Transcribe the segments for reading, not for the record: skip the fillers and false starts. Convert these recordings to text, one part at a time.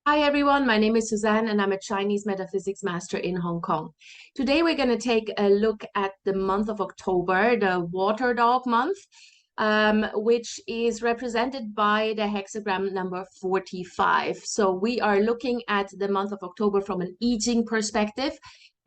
Hi everyone, my name is Suzanne and I'm a Chinese Metaphysics master in Hong Kong. Today we're going to take a look at the month of October, the water dog month, which is represented by the hexagram number 45. So we are looking at the month of October from an Yijing perspective,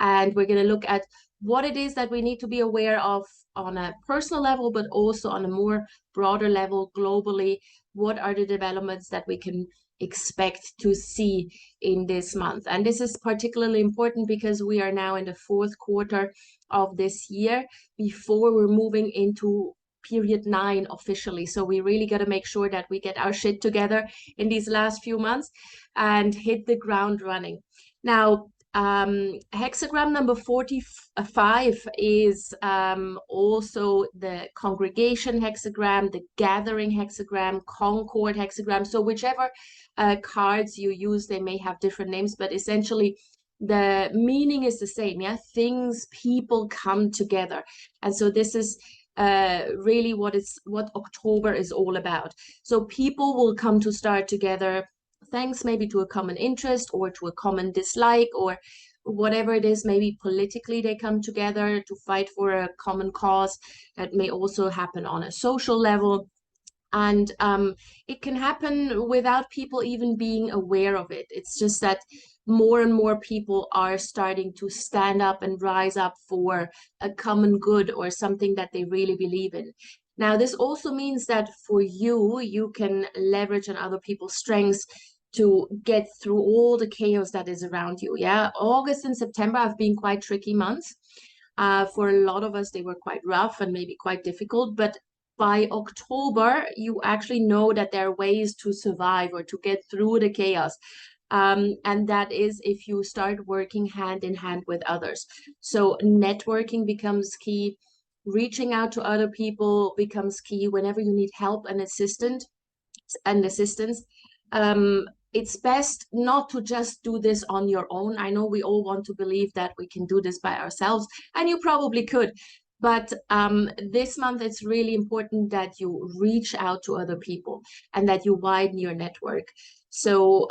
and we're going to look at what it is that we need to be aware of on a personal level, but also on a more broader level globally. What are the developments that we can expect to see in this month? And this is particularly important because we are now in the fourth quarter of this year before we're moving into period 9 officially. So we really got to make sure that we get our shit together in these last few months and hit the ground running. Now, hexagram number 45 is also the congregation hexagram, the gathering hexagram, concord hexagram. So whichever cards you use, they may have different names, but essentially the meaning is the same. Yeah, things, people come together. And so this is really what October is all about. So people will come to start together thanks maybe to a common interest or to a common dislike or whatever it is. Maybe politically they come together to fight for a common cause. That may also happen on a social level. And it can happen without people even being aware of it. It's just that more and more people are starting to stand up and rise up for a common good or something that they really believe in. Now, this also means that for you, you can leverage on other people's strengths to get through all the chaos that is around you. Yeah, August and September have been quite tricky months. For a lot of us, they were quite rough and maybe quite difficult, but by October, you actually know that there are ways to survive or to get through the chaos. And that is if you start working hand in hand with others. So networking becomes key. Reaching out to other people becomes key whenever you need help and assistance. It's best not to just do this on your own. I know we all want to believe that we can do this by ourselves, and you probably could. But this month, it's really important that you reach out to other people and that you widen your network. So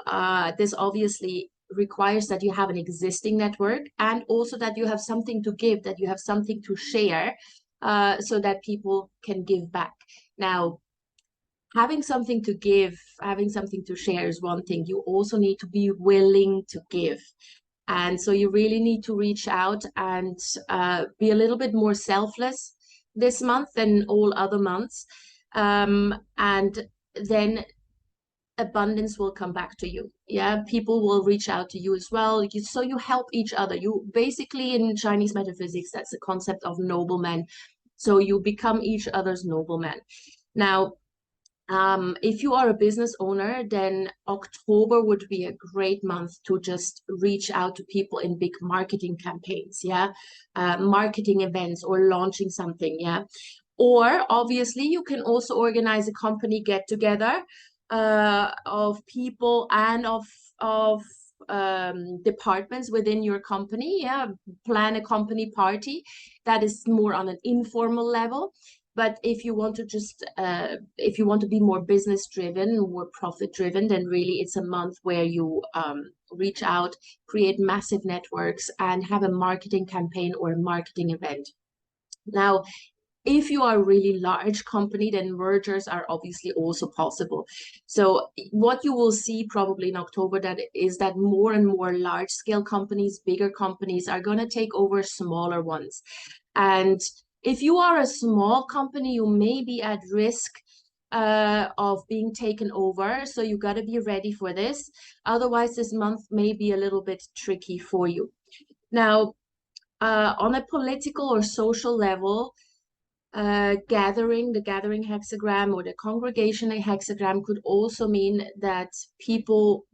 this obviously requires that you have an existing network and also that you have something to give, that you have something to share, so that people can give back. Now, having something to give, having something to share is one thing. You also need to be willing to give. And so you really need to reach out and be a little bit more selfless this month than all other months. And then abundance will come back to you. Yeah, people will reach out to you as well. So you help each other. You basically, in Chinese metaphysics, that's the concept of nobleman. So you become each other's nobleman. Now, if you are a business owner, then October would be a great month to just reach out to people in big marketing campaigns, yeah, marketing events or launching something, yeah. Or obviously, you can also organize a company get together of people and of departments within your company, yeah. Plan a company party that is more on an informal level. But if you want to be more business driven, more profit driven, then really it's a month where you reach out, create massive networks, and have a marketing campaign or a marketing event. Now, if you are a really large company, then mergers are obviously also possible. So what you will see probably in October that is that more and more large scale companies, bigger companies are going to take over smaller ones. And if you are a small company, you may be at risk of being taken over. So you got to be ready for this. Otherwise, this month may be a little bit tricky for you. Now, on a political or social level, the gathering hexagram or the congregation hexagram could also mean that people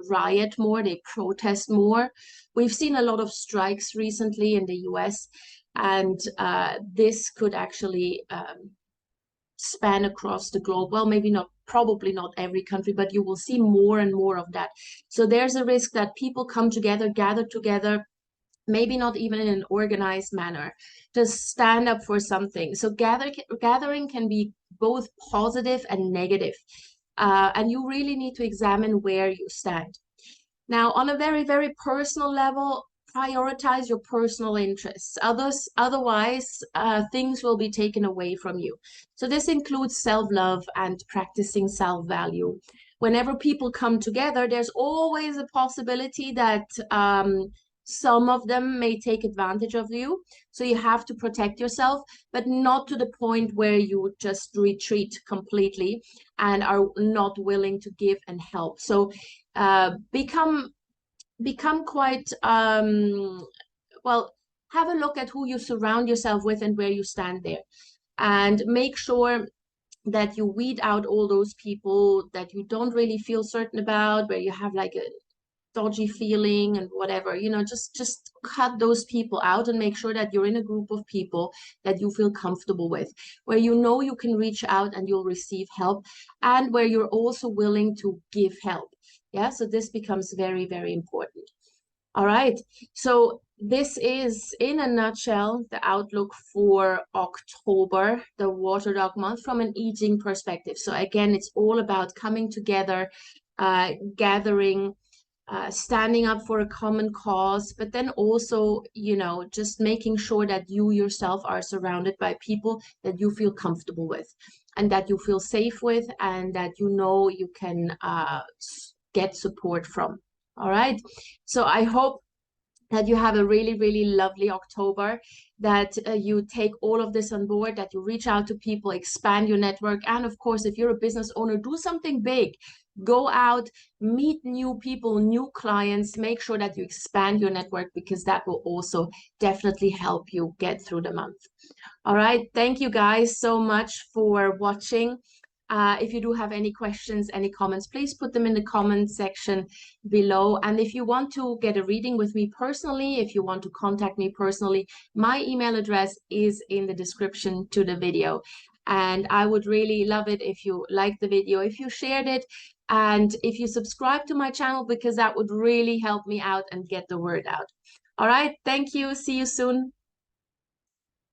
riot more, they protest more. We've seen a lot of strikes recently in the US, and this could actually span across the globe. Well, maybe not, probably not every country, but you will see more and more of that. So there's a risk that people come together, gather together, maybe not even in an organized manner, to stand up for something. So gathering can be both positive and negative. And you really need to examine where you stand. Now, on a very, very personal level, prioritize your personal interests. Otherwise, things will be taken away from you. So this includes self-love and practicing self-value. Whenever people come together, there's always a possibility that some of them may take advantage of you. So you have to protect yourself, but not to the point where you just retreat completely and are not willing to give and help. So become quite well, have a look at who you surround yourself with and where you stand there, and make sure that you weed out all those people that you don't really feel certain about, where you have like a dodgy feeling and whatever, just cut those people out and make sure that you're in a group of people that you feel comfortable with, where you know you can reach out and you'll receive help, and where you're also willing to give help. Yeah, so this becomes very, very important. All right. So this is, in a nutshell, the outlook for October, the water dog month, from an Yijing perspective. So again, it's all about coming together, gathering, standing up for a common cause, but then also, just making sure that you yourself are surrounded by people that you feel comfortable with and that you feel safe with and that you can get support from. All right. So I hope that you have a really, really lovely October, that you take all of this on board, that you reach out to people, expand your network. And of course, if you're a business owner, do something big. Go out, meet new people, new clients, make sure that you expand your network, because that will also definitely help you get through the month. All right. Thank you guys so much for watching. If you do have any questions, any comments, please put them in the comment section below. And if you want to get a reading with me personally, if you want to contact me personally, my email address is in the description to the video. And I would really love it if you liked the video, if you shared it, and if you subscribe to my channel, because that would really help me out and get the word out. All right. Thank you. See you soon.